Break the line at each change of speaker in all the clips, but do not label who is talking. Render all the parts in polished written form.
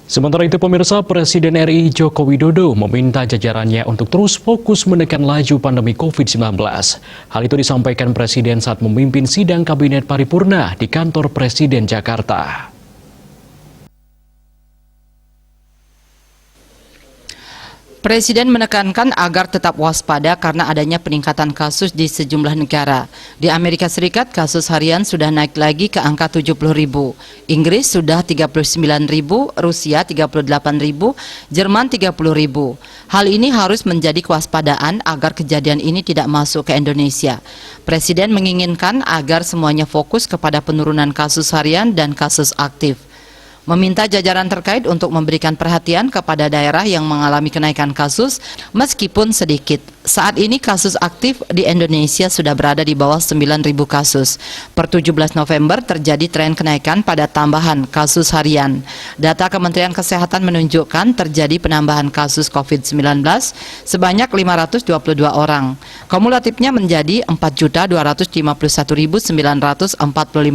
Sementara itu pemirsa, Presiden RI Joko Widodo meminta jajarannya untuk terus fokus menekan laju pandemi COVID-19. Hal itu disampaikan Presiden saat memimpin sidang Kabinet Paripurna di kantor Presiden Jakarta.
Presiden menekankan agar tetap waspada karena adanya peningkatan kasus di sejumlah negara. Di Amerika Serikat, kasus harian sudah naik lagi ke angka 70.000. Inggris sudah 39.000, Rusia 38.000, Jerman 30.000. Hal ini harus menjadi kewaspadaan agar kejadian ini tidak masuk ke Indonesia. Presiden menginginkan agar semuanya fokus kepada penurunan kasus harian dan kasus aktif. Meminta jajaran terkait untuk memberikan perhatian kepada daerah yang mengalami kenaikan kasus meskipun sedikit. Saat ini kasus aktif di Indonesia sudah berada di bawah 9.000 kasus. Per 17 November terjadi tren kenaikan pada tambahan kasus harian. Data Kementerian Kesehatan menunjukkan terjadi penambahan kasus COVID-19 sebanyak 522 orang. Kumulatifnya menjadi 4.251.945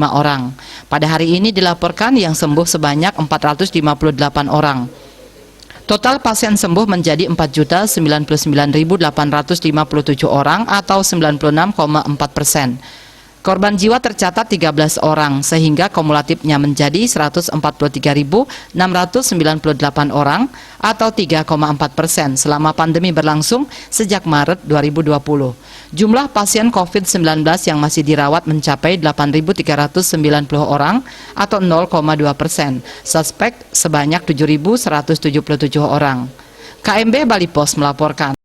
orang. Pada hari ini dilaporkan yang sembuh sebanyak 458 orang. Total pasien sembuh menjadi 4.099.857 orang atau 96,4%. Korban jiwa tercatat 13 orang sehingga kumulatifnya menjadi 143.698 orang atau 3,4% selama pandemi berlangsung sejak Maret 2020. Jumlah pasien COVID-19 yang masih dirawat mencapai 8.390 orang atau 0,2%. Suspek sebanyak 7.177 orang. KMB Bali Pos melaporkan.